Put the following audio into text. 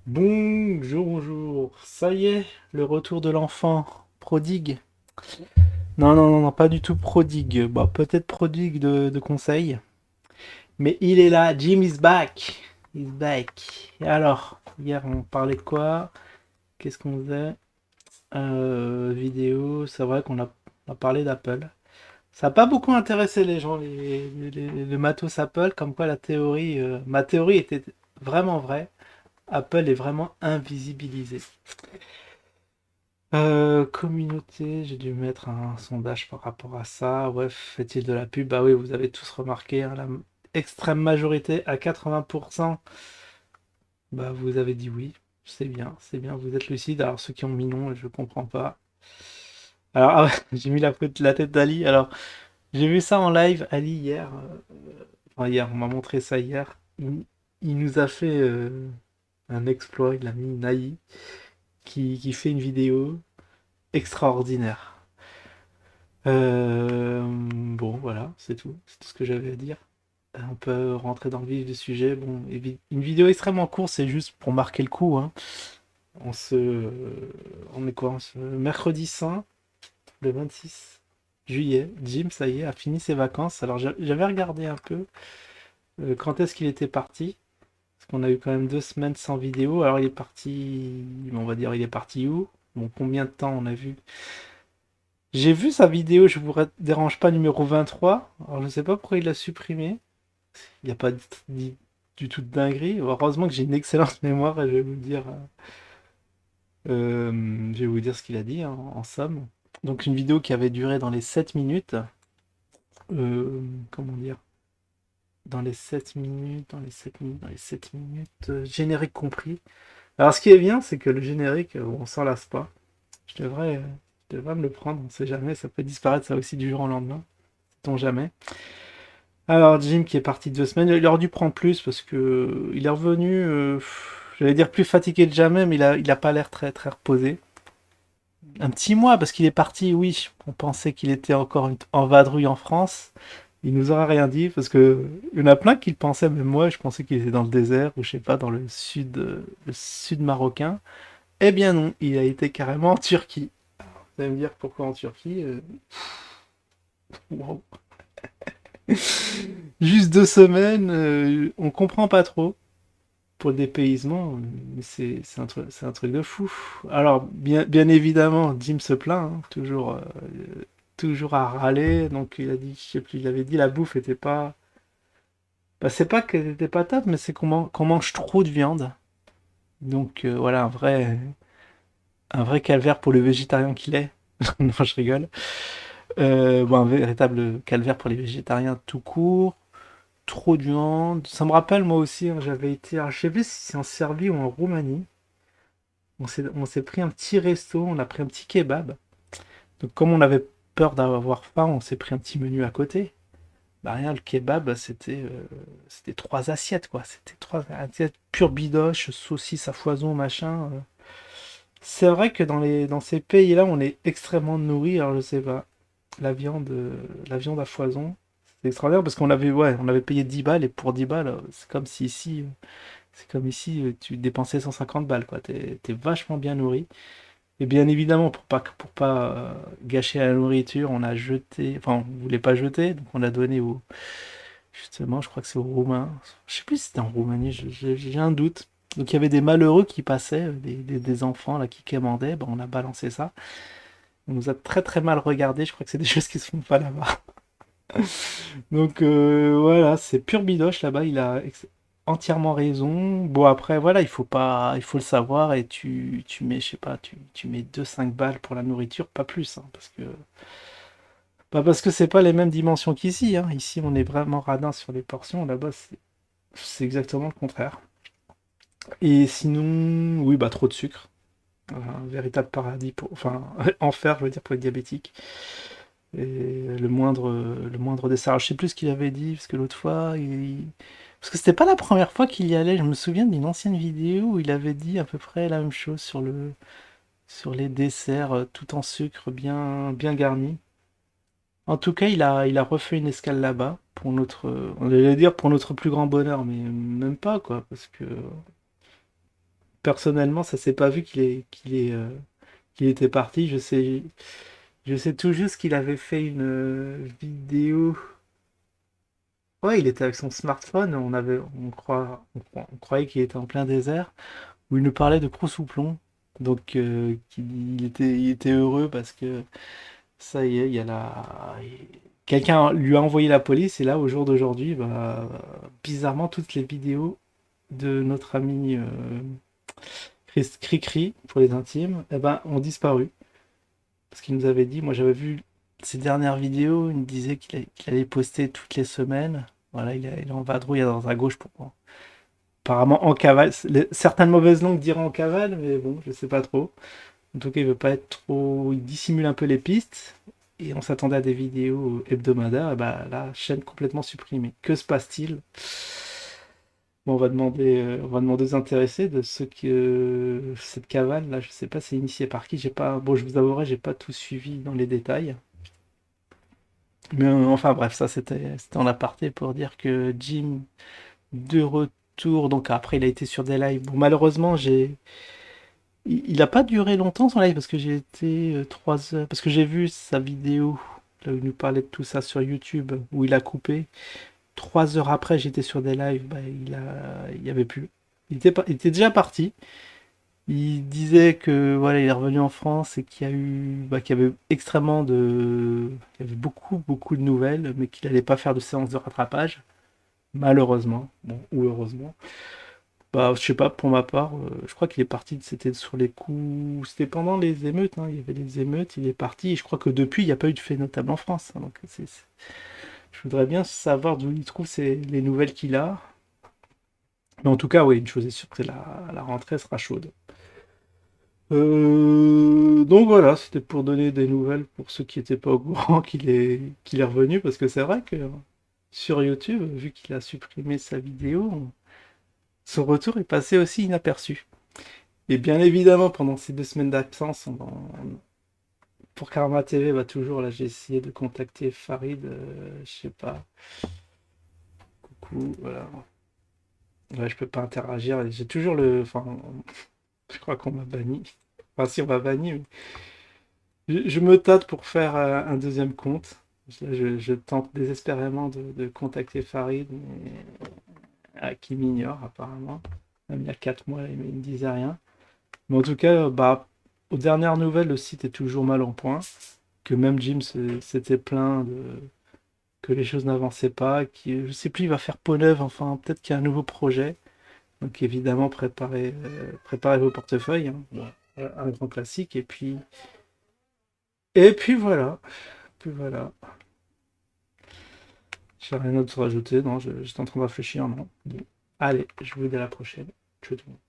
Bonjour, bonjour. Ça y est, le retour de l'enfant prodigue. Non, non, non, non, pas du tout prodigue. Bah, peut-être prodigue de conseils. Mais il est là. Jim is back. He's back. Et alors, hier, on parlait de quoi? Qu'est-ce qu'on faisait? Vidéo. C'est vrai qu'on a parlé d'Apple. Ça n'a pas beaucoup intéressé les gens, le matos Apple, comme quoi la théorie, ma théorie était vraiment vraie. Apple est vraiment invisibilisé. Communauté, j'ai dû mettre un sondage par rapport à ça. Ouais, fait-il de la pub? Bah oui, vous avez tous remarqué, hein, la extrême majorité à 80%. Bah vous avez dit oui. C'est bien, vous êtes lucide. Alors ceux qui ont mis non, je comprends pas. Alors ah ouais, j'ai mis la tête d'Ali. Alors j'ai vu ça en live, Ali hier. Enfin hier, on m'a montré ça hier. Il nous a fait un exploit. Il a mis Naï qui fait une vidéo extraordinaire. Bon, voilà, c'est tout ce que j'avais à dire. On peut rentrer dans le vif du sujet. Bon, une vidéo extrêmement courte, c'est juste pour marquer le coup, hein. On est quoi? Mercredi Saint, le 26 juillet. Jim, ça y est, a fini ses vacances. Alors j'avais regardé un peu quand est-ce qu'il était parti. Parce qu'on a eu quand même 2 semaines sans vidéo. Alors il est parti, on va dire, il est parti où? Bon, combien de temps on a vu? J'ai vu sa vidéo, je vous dérange pas, numéro 23. Alors je sais pas pourquoi il l'a supprimé. Il n'y a pas du tout de dinguerie. Heureusement que j'ai une excellente mémoire et je vais vous dire ce qu'il a dit, hein, en somme. Donc une vidéo qui avait duré dans les 7 minutes. Comment dire? Dans les 7 minutes, dans les 7 minutes, dans les 7 minutes, générique compris. Alors ce qui est bien, c'est que le générique, on s'en lasse pas. Je devrais me le prendre, on sait jamais, ça peut disparaître ça aussi du jour au lendemain. Sait-on jamais. Alors Jim qui est parti 2 semaines, il aurait dû prendre plus parce que il est revenu, j'allais dire plus fatigué que jamais, mais il a pas l'air très très reposé. Un petit mois parce qu'il est parti, oui, on pensait qu'il était encore en vadrouille en France. Il nous aura rien dit parce que il y en a plein qui le pensaient, même moi, je pensais qu'il était dans le désert ou je sais pas dans le sud marocain. Eh bien non, il a été carrément en Turquie. Vous allez me dire pourquoi en Turquie? Wow. Juste 2 semaines, on comprend pas trop. Pour le dépaysement, mais c'est un truc de fou. Alors, bien évidemment, Jim se plaint, hein, toujours à râler. Donc, il a dit, je sais plus, il avait dit la bouffe était pas. Bah, c'est pas qu'elle était pas top, mais c'est qu'on mange trop de viande. Donc, voilà, un vrai calvaire pour le végétarien qu'il est. Non, je rigole. Bon, un véritable calvaire pour les végétariens tout court. Trop de viande. Ça me rappelle, moi aussi, hein, j'avais été, alors, je sais plus si c'est en Serbie ou en Roumanie. On s'est pris un petit resto, on a pris un petit kebab. Donc comme on avait peur d'avoir faim, on s'est pris un petit menu à côté. Bah rien, le kebab, c'était 3 assiettes, quoi. C'était 3 assiettes pure bidoche, saucisses à foison, machin. C'est vrai que dans ces pays-là, on est extrêmement nourri. Alors je sais pas, la viande à foison, c'est extraordinaire parce ouais, on avait payé 10 balles et pour 10 balles, c'est comme ici, tu dépensais 150 balles, quoi. T'es vachement bien nourri. Et bien évidemment, pour pas gâcher la nourriture, on a jeté, enfin, on voulait pas jeter, donc on a donné justement, je crois que c'est aux Roumains. Je sais plus si c'était en Roumanie, j'ai un doute. Donc il y avait des malheureux qui passaient, des enfants là qui quémandaient, ben, on a balancé ça. On nous a très très mal regardé, je crois que c'est des choses qui se font pas là-bas. Donc voilà, c'est pur bidoche là-bas, entièrement raison. Bon après voilà, il faut le savoir et tu mets, je sais pas, tu mets 2 5 balles pour la nourriture, pas plus, hein, parce que c'est pas les mêmes dimensions qu'ici, hein. Ici on est vraiment radin sur les portions, là-bas c'est exactement le contraire. Et sinon, oui bah trop de sucre. Un véritable paradis enfin enfer je veux dire pour les diabétiques. Et le moindre dessert. Alors, je sais plus ce qu'il avait dit, parce que l'autre fois, parce que c'était pas la première fois qu'il y allait. Je me souviens d'une ancienne vidéo où il avait dit à peu près la même chose sur les desserts tout en sucre, bien garnis. En tout cas, il a refait une escale là-bas pour on allait dire pour notre plus grand bonheur, mais même pas quoi, parce que personnellement, ça s'est pas vu qu'il était parti. Je sais tout juste qu'il avait fait une vidéo. Ouais, il était avec son smartphone. On croyait qu'il était en plein désert, où il nous parlait de Cro-sous-plomb. Donc, il était heureux parce que ça y est, il y a quelqu'un lui a envoyé la police et là, au jour d'aujourd'hui, bah, bizarrement, toutes les vidéos de notre ami Cricri, pour les intimes, eh ben, ont disparu. Parce qu'il nous avait dit, moi j'avais vu ses dernières vidéos, il me disait qu'il allait poster toutes les semaines. Voilà, il est en vadrouille à droite à gauche pour moi. Apparemment en cavale. Certaines mauvaises langues diraient en cavale, mais bon, je sais pas trop. En tout cas, il veut pas être trop. Il dissimule un peu les pistes. Et on s'attendait à des vidéos hebdomadaires. Et bah la chaîne complètement supprimée. Que se passe-t-il? Bon, on va demander aux intéressés de ce que cette cavale là, je sais pas, c'est initié par qui. J'ai pas. Bon, je vous avouerai, j'ai pas tout suivi dans les détails. Mais enfin bref, ça c'était en aparté pour dire que Jim de retour. Donc après, il a été sur des lives. Bon, malheureusement, il a pas duré longtemps son live parce que j'ai été 3 heures. Parce que j'ai vu sa vidéo, là où il nous parlait de tout ça sur YouTube, où il a coupé. 3 heures après, j'étais sur des lives, bah, il y avait plus. Il était déjà parti. Il disait que voilà, il est revenu en France et qu'il y a eu, bah, qu'il y avait extrêmement de, il y avait beaucoup de nouvelles, mais qu'il allait pas faire de séance de rattrapage, malheureusement, bon, ou heureusement. Bah, je sais pas, pour ma part, je crois qu'il est parti, c'était sur les coups, c'était pendant les émeutes, hein, il y avait les émeutes, il est parti, et je crois que depuis, il n'y a pas eu de fait notable en France, hein, donc je voudrais bien savoir d'où il trouve les nouvelles qu'il a. Mais en tout cas, oui, une chose est sûre, c'est la rentrée sera chaude. Donc voilà, c'était pour donner des nouvelles pour ceux qui n'étaient pas au courant qu'il est revenu, parce que c'est vrai que sur YouTube, vu qu'il a supprimé sa vidéo, son retour est passé aussi inaperçu. Et bien évidemment, pendant ces 2 semaines d'absence, pour Karma TV, bah toujours là, j'ai essayé de contacter Farid, je sais pas, coucou, voilà. Ouais, je peux pas interagir, j'ai toujours enfin, je crois qu'on m'a banni. Enfin, si on m'a banni, mais je me tâte pour faire un deuxième compte. Je tente désespérément de contacter Farid, mais qui m'ignore apparemment. Même il y a 4 mois, il me disait rien. Mais en tout cas, bah, aux dernières nouvelles, le site est toujours mal en point. Que même Jim s'était plaint que les choses n'avançaient pas. Je sais plus, il va faire peau neuve. Enfin, peut-être qu'il y a un nouveau projet. Donc évidemment, préparez vos portefeuilles, hein. Bon, un grand classique. Et puis voilà. Puis voilà. J'ai rien d'autre à rajouter. Non, j'étais en train de réfléchir. Non. Bon. Allez, je vous dis à la prochaine. Tchau, tout le monde.